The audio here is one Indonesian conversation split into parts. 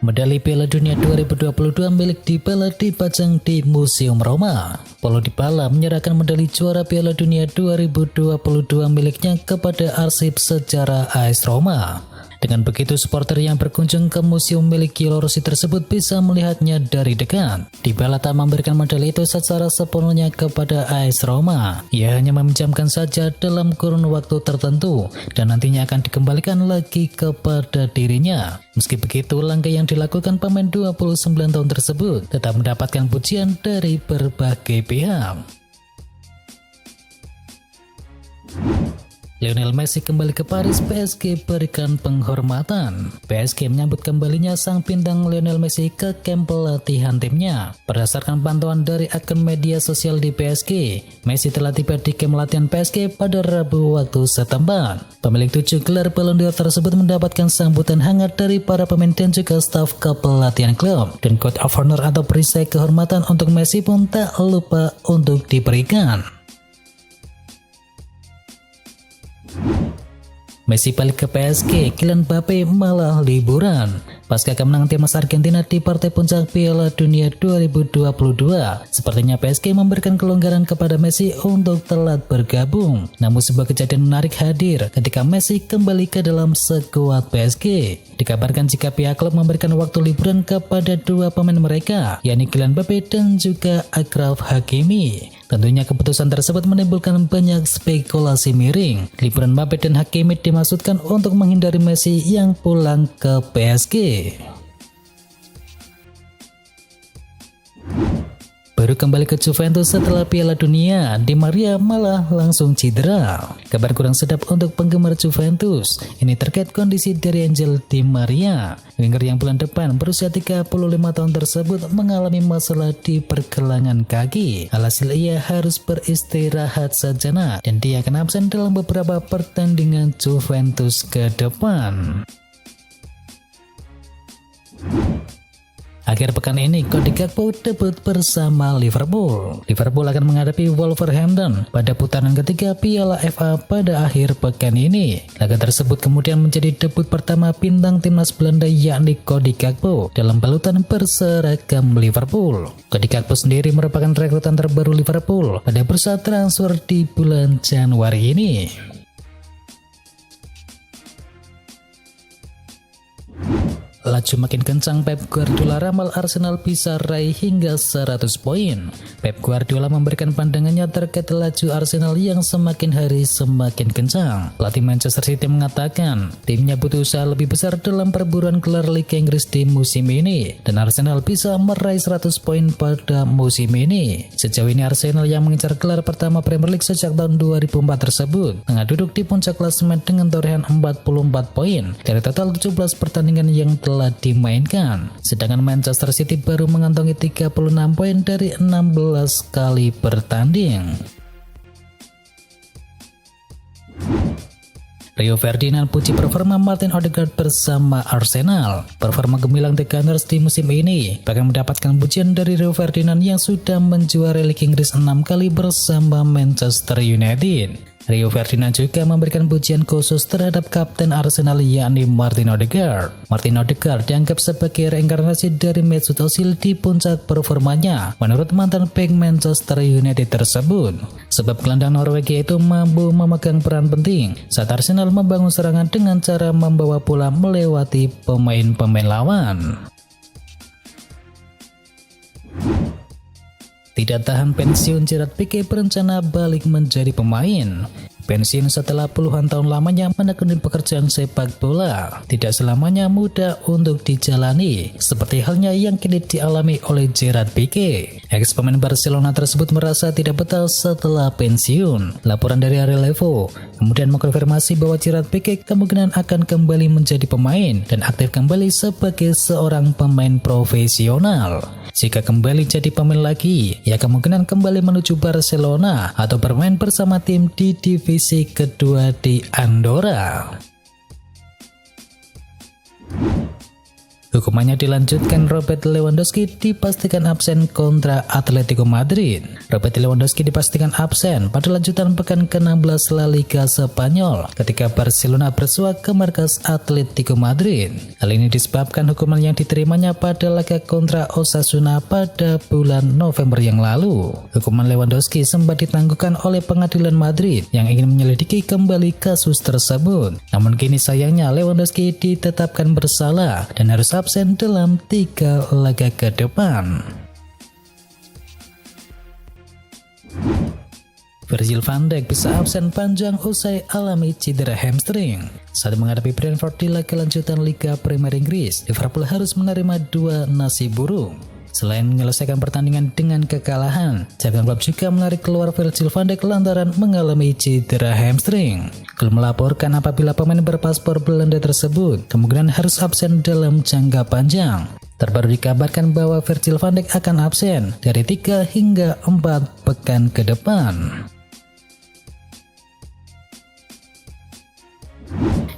Medali Piala Dunia 2022 milik Dybala dipajang di Museum Roma. Paulo Dybala menyerahkan medali juara Piala Dunia 2022 miliknya kepada arsip sejarah AS Roma. Dengan begitu, supporter yang berkunjung ke museum milik Giulio Rossi tersebut bisa melihatnya dari dekat. Dybala tak memberikan medali itu secara sepenuhnya kepada AS Roma. Ia hanya meminjamkan saja dalam kurun waktu tertentu dan nantinya akan dikembalikan lagi kepada dirinya. Meski begitu, langkah yang dilakukan pemain 29 tahun tersebut tetap mendapatkan pujian dari berbagai pihak. Lionel Messi kembali ke Paris, PSG berikan penghormatan. PSG menyambut kembalinya sang bintang Lionel Messi ke kamp pelatihan timnya. Berdasarkan pantauan dari akun media sosial di PSG, Messi telah tiba di kamp latihan PSG pada Rabu waktu setempat. Pemilik 7 gelar Ballon d'Or tersebut mendapatkan sambutan hangat dari para pemain dan juga staf kepelatihan klub. Dan Code of Honor atau perisai kehormatan untuk Messi pun tak lupa untuk diberikan. Messi balik ke PSG, Kylian Mbappe malah liburan. Pasca kemenangan timnas Argentina di partai puncak Piala Dunia 2022, sepertinya PSG memberikan kelonggaran kepada Messi untuk telat bergabung. Namun sebuah kejadian menarik hadir ketika Messi kembali ke dalam skuad PSG. Dikabarkan jika pihak klub memberikan waktu liburan kepada dua pemain mereka, yakni Kylian Mbappe dan juga Achraf Hakimi. Tentunya keputusan tersebut menimbulkan banyak spekulasi miring. Liburan Mbappe dan Hakimi dimaksudkan untuk menghindari Messi yang pulang ke PSG. Baru kembali ke Juventus setelah Piala Dunia, Di Maria malah langsung cedera. Kabar kurang sedap untuk penggemar Juventus. Ini terkait kondisi dari Angel Di Maria. Winger yang bulan depan berusia 35 tahun tersebut mengalami masalah di pergelangan kaki. Alhasil ia harus beristirahat sejenak dan dia akan absen dalam beberapa pertandingan Juventus ke depan. Akhir pekan ini, Cody Gakpo debut bersama Liverpool. Liverpool akan menghadapi Wolverhampton pada putaran ketiga Piala FA pada akhir pekan ini. Laga tersebut kemudian menjadi debut pertama bintang timnas Belanda yakni Cody Gakpo dalam balutan berseragam Liverpool. Cody Gakpo sendiri merupakan rekrutan terbaru Liverpool pada bursa transfer di bulan Januari ini. Laju makin kencang, Pep Guardiola ramal Arsenal bisa raih hingga 100 poin. Pep Guardiola memberikan pandangannya terkait laju Arsenal yang semakin hari semakin kencang. Pelatih Manchester City mengatakan timnya butuh usaha lebih besar dalam perburuan gelar Liga Inggris di musim ini dan Arsenal bisa meraih 100 poin pada musim ini. Sejauh ini Arsenal yang mengincar gelar pertama Premier League sejak tahun 2004 tersebut tengah duduk di puncak klasemen dengan torehan 44 poin dari total 17 pertandingan yang telah dimainkan. Sedangkan Manchester City baru mengantongi 36 poin dari 16 kali bertanding. Rio Ferdinand puji performa Martin Odegaard bersama Arsenal. Performa gemilang The Gunners di musim ini bahkan mendapatkan pujian dari Rio Ferdinand yang sudah menjuarai Liga Inggris 6 kali bersama Manchester United. Rio Ferdinand juga memberikan pujian khusus terhadap kapten Arsenal yakni Martin Odegaard. Martin Odegaard dianggap sebagai reinkarnasi dari Mesut Ozil di puncak performanya menurut mantan bek Manchester United tersebut. Sebab gelandang Norwegia itu mampu memegang peran penting saat Arsenal membangun serangan dengan cara membawa bola melewati pemain-pemain lawan. Tidak tahan pensiun, Gerard Pique berencana balik menjadi pemain. Pensiun setelah puluhan tahun lamanya menekuni pekerjaan sepak bola tidak selamanya mudah untuk dijalani, seperti halnya yang kini dialami oleh Gerard Pique. Ex pemain Barcelona tersebut merasa tidak betah setelah pensiun. Laporan dari Relevo kemudian mengkonfirmasi bahwa Gerard Pique kemungkinan akan kembali menjadi pemain dan aktif kembali sebagai seorang pemain profesional. Jika kembali jadi pemain lagi, ia kemungkinan kembali menuju Barcelona atau bermain bersama tim di divisi kedua di Andorra. Hukumannya dilanjutkan, Robert Lewandowski dipastikan absen kontra Atletico Madrid. Robert Lewandowski dipastikan absen pada lanjutan pekan ke-16 La Liga Spanyol ketika Barcelona bersua ke markas Atletico Madrid. Hal ini disebabkan hukuman yang diterimanya pada laga kontra Osasuna pada bulan November yang lalu. Hukuman Lewandowski sempat ditangguhkan oleh pengadilan Madrid yang ingin menyelidiki kembali kasus tersebut. Namun kini sayangnya Lewandowski ditetapkan bersalah dan harus absen dalam 3 laga ke depan. Virgil van Dijk bisa absen panjang usai alami cedera hamstring. Saat menghadapi Brentford di laga lanjutan Liga Premier Inggris, Liverpool harus menerima 2 nasib buruk. Selain menyelesaikan pertandingan dengan kekalahan, Jurgen Klopp juga menarik keluar Virgil van Dijk lantaran mengalami cedera hamstring. Klopp melaporkan apabila pemain berpaspor Belanda tersebut kemungkinan harus absen dalam jangka panjang. Terbaru dikabarkan bahwa Virgil van Dijk akan absen dari 3 hingga 4 pekan ke depan.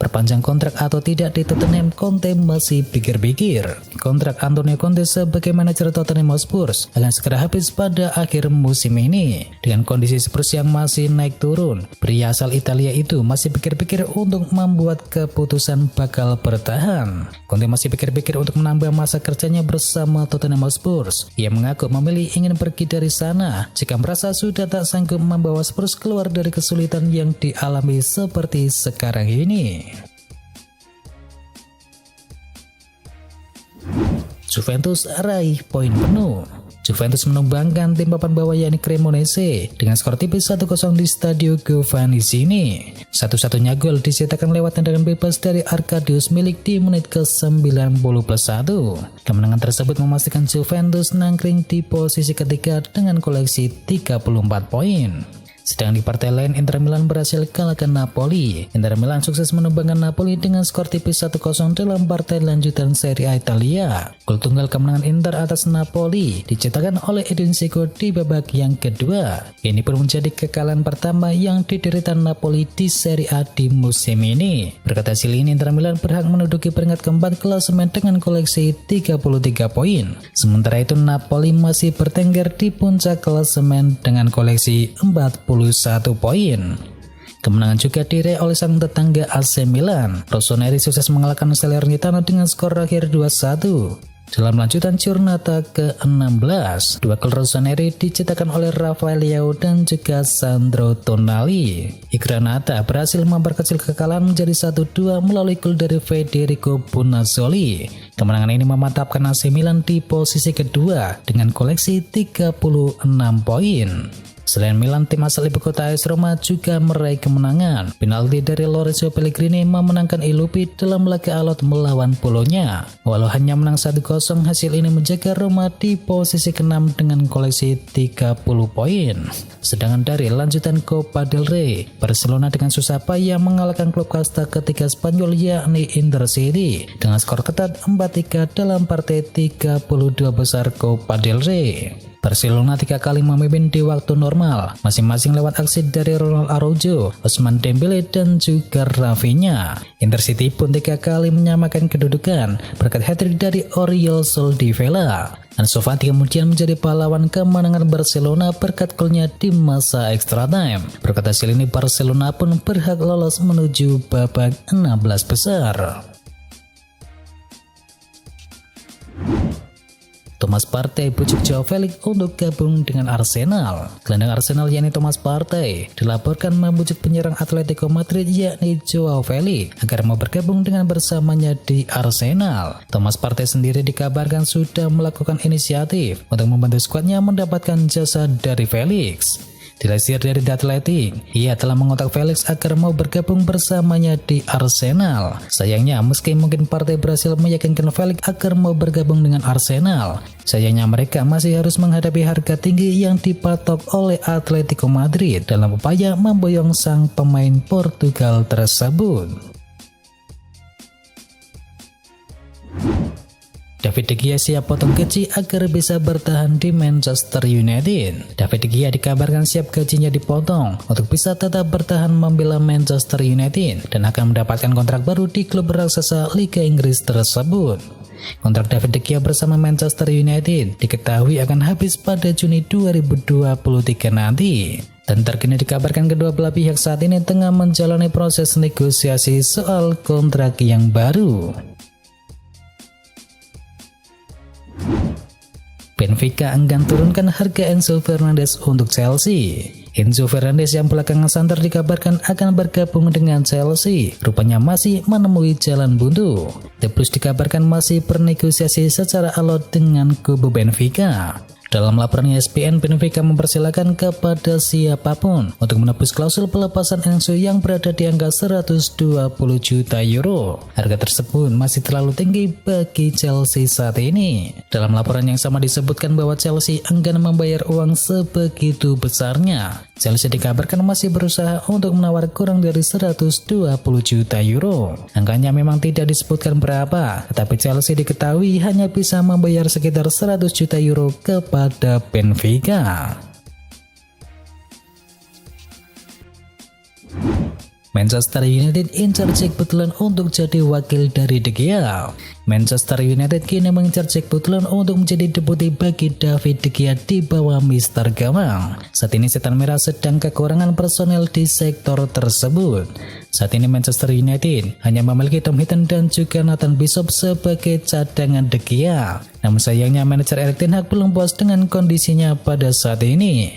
Perpanjang kontrak atau tidak di Tottenham, Conte masih pikir-pikir. Kontrak Antonio Conte sebagai manajer Tottenham Hotspur akan segera habis pada akhir musim ini. Dengan kondisi Spurs yang masih naik turun, pria asal Italia itu masih pikir-pikir untuk membuat keputusan bakal bertahan. Conte masih pikir-pikir untuk menambah masa kerjanya bersama Tottenham Hotspur. Ia mengaku memilih ingin pergi dari sana jika merasa sudah tak sanggup membawa Spurs keluar dari kesulitan yang dialami seperti sekarang ini. Juventus raih poin penuh. Juventus menumbangkan tim papan bawah yakni Cremonese dengan skor tipis 1-0 di Stadio Giovanni Zini. Satu-satunya gol dicetakkan lewat tendangan bebas dari Arkadiusz Milik di menit ke-90+1. Kemenangan tersebut memastikan Juventus nangkring di posisi ketiga dengan koleksi 34 poin. Sedang di partai lain, Inter Milan berhasil kalahkan Napoli. Inter Milan sukses menumbangkan Napoli dengan skor tipis 1-0 dalam partai lanjutan Serie A Italia. Gol tunggal kemenangan Inter atas Napoli dicetakkan oleh Edin Dzeko di babak yang kedua. Ini pun menjadi kekalahan pertama yang diderita Napoli di Serie A di musim ini. Berkat hasil ini, Inter Milan berhak menduduki peringkat keempat klasemen dengan koleksi 33 poin. Sementara itu, Napoli masih bertengger di puncak klasemen dengan koleksi 41 poin. Kemenangan juga diraih oleh sang tetangga AC Milan. Rossoneri sukses mengalahkan Salernitana dengan skor akhir 2-1. Dalam lanjutan Giornata ke-16, 2 gol Rossoneri dicetakkan oleh Rafael Leao dan juga Sandro Tonali. I Granata berhasil memperkecil kekalahan menjadi 1-2 melalui gol dari Federico Bonazzoli. Kemenangan ini memantapkan AC Milan di posisi kedua dengan koleksi 36 poin. Selain Milan, tim asal ibu kota AS Roma juga meraih kemenangan. Penalti dari Lorenzo Pellegrini memenangkan Ilupi dalam laga alot melawan Bolonya. Walau hanya menang 1-0, hasil ini menjaga Roma di posisi ke-6 dengan koleksi 30 poin. Sedangkan dari lanjutan Copa del Rey, Barcelona dengan susah payah mengalahkan klub kasta ketiga Spanyol yakni Intercity dengan skor ketat 4-3 dalam partai 32 besar Copa del Rey. Barcelona 3 kali memimpin di waktu normal, masing-masing lewat aksi dari Ronald Araujo, Ousmane Dembele, dan juga Rafinha. Intercity pun 3 kali menyamakan kedudukan berkat hat-trick dari Oriol Soldivella. Ansu Fati kemudian menjadi pahlawan kemenangan Barcelona berkat golnya di masa extra time. Berkat hasil ini, Barcelona pun berhak lolos menuju babak 16 besar. Thomas Partey bujuk Joao Felix untuk gabung dengan Arsenal. Gelandang Arsenal yakni Thomas Partey dilaporkan membujuk penyerang Atletico Madrid yakni Joao Felix agar mau bergabung dengan bersamanya di Arsenal. Thomas Partey sendiri dikabarkan sudah melakukan inisiatif untuk membantu skuadnya mendapatkan jasa dari Felix. Dilansir dari The Athletic, ia telah mengontak Felix agar mau bergabung bersamanya di Arsenal. Sayangnya, meski mungkin Partey berhasil meyakinkan Felix agar mau bergabung dengan Arsenal, sayangnya mereka masih harus menghadapi harga tinggi yang dipatok oleh Atletico Madrid dalam upaya memboyong sang pemain Portugal tersebut. David De Gea siap potong gaji agar bisa bertahan di Manchester United. David De Gea dikabarkan siap gajinya dipotong untuk bisa tetap bertahan membela Manchester United dan akan mendapatkan kontrak baru di klub raksasa Liga Inggris tersebut. Kontrak David De Gea bersama Manchester United diketahui akan habis pada Juni 2023 nanti. Dan terkini dikabarkan kedua belah pihak saat ini tengah menjalani proses negosiasi soal kontrak yang baru. Benfica enggan turunkan harga Enzo Fernandez untuk Chelsea. Enzo Fernandez yang belakangan santer dikabarkan akan bergabung dengan Chelsea, rupanya masih menemui jalan buntu. The Blues dikabarkan masih bernegosiasi secara alot dengan kubu Benfica. Dalam laporan ESPN, Benfica mempersilahkan kepada siapapun untuk menebus klausul pelepasan Enzo yang berada di angka 120 juta euro. Harga tersebut masih terlalu tinggi bagi Chelsea saat ini. Dalam laporan yang sama disebutkan bahwa Chelsea enggan membayar uang sebegitu besarnya. Chelsea dikabarkan masih berusaha untuk menawar kurang dari 120 juta euro. Angkanya memang tidak disebutkan berapa, tetapi Chelsea diketahui hanya bisa membayar sekitar 100 juta euro kepada Benfica. Manchester United incar Jack Butland untuk jadi wakil dari De Gea. Manchester United kini mengincar Jack Butland untuk menjadi deputi bagi David De Gea di bawah Mister Gawang. Saat ini Setan Merah sedang kekurangan personel di sektor tersebut. Saat ini Manchester United hanya memiliki Tom Heaton dan juga Nathan Bishop sebagai cadangan De Gea. Namun sayangnya manajer Erik ten Hag belum puas dengan kondisinya pada saat ini.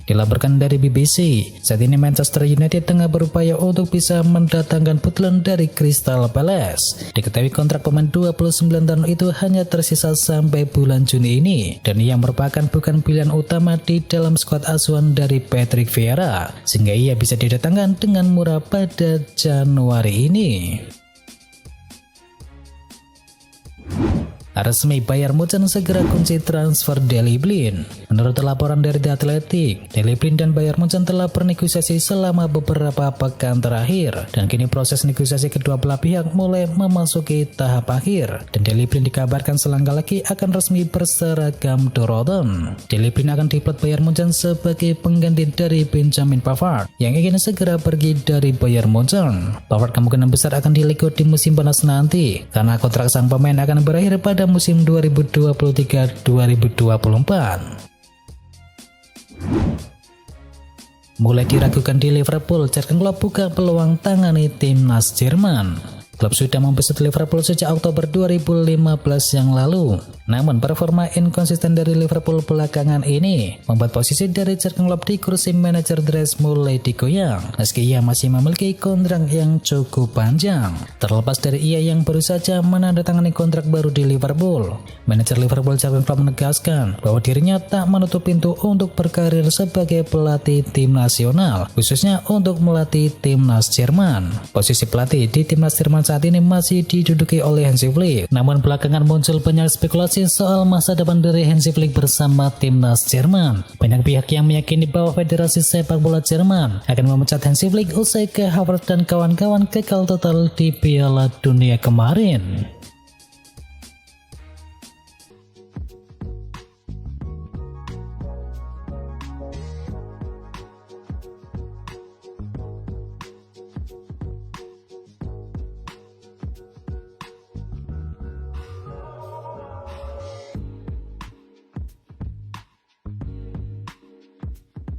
Dilaporkan dari BBC, saat ini Manchester United tengah berupaya untuk bisa mendatangkan Butland dari Crystal Palace. Diketahui kontrak pemain 29 tahun itu hanya tersisa sampai bulan Juni ini, dan ia merupakan bukan pilihan utama di dalam skuad asuhan dari Patrick Vieira, sehingga ia bisa didatangkan dengan murah pada Januari ini. Resmi Bayern Munchen segera kunci transfer Daley Blind. Menurut laporan dari The Athletic, Daley Blind dan Bayern Munchen telah bernegosiasi selama beberapa pekan terakhir, dan kini proses negosiasi kedua belah pihak mulai memasuki tahap akhir, dan Daley Blind dikabarkan selangkah lagi akan resmi berseragam Dortmund. Daley Blind akan diplot Bayern Munchen sebagai pengganti dari Benjamin Pavard yang ingin segera pergi dari Bayern Munchen. Pavard kemungkinan besar akan dilegot di musim panas nanti, karena kontrak sang pemain akan berakhir pada musim 2023-2024. Mulai diragukan di Liverpool, Jurgen Klopp buka peluang tangani timnas Jerman. Klub sudah membesut Liverpool sejak Oktober 2015 yang lalu. Namun performa inkonsisten dari Liverpool belakangan ini membuat posisi dari Jurgen Klopp di kursi manajer dress mulai digoyang, meski ia masih memiliki kontrak yang cukup panjang. Terlepas dari ia yang baru saja menandatangani kontrak baru di Liverpool, manajer Liverpool Jurgen Klopp menegaskan bahwa dirinya tak menutup pintu untuk berkarir sebagai pelatih tim nasional, khususnya untuk melatih timnas Jerman. Posisi pelatih di timnas Jerman saat ini masih diduduki oleh Hansi Flick. Namun belakangan muncul banyak spekulasi soal masa depan dari Hansi Flick bersama timnas Jerman. Banyak pihak yang meyakini bahwa Federasi Sepak Bola Jerman akan memecat Hansi Flick usai ke Harvard dan kawan-kawan gagal total di Piala Dunia kemarin.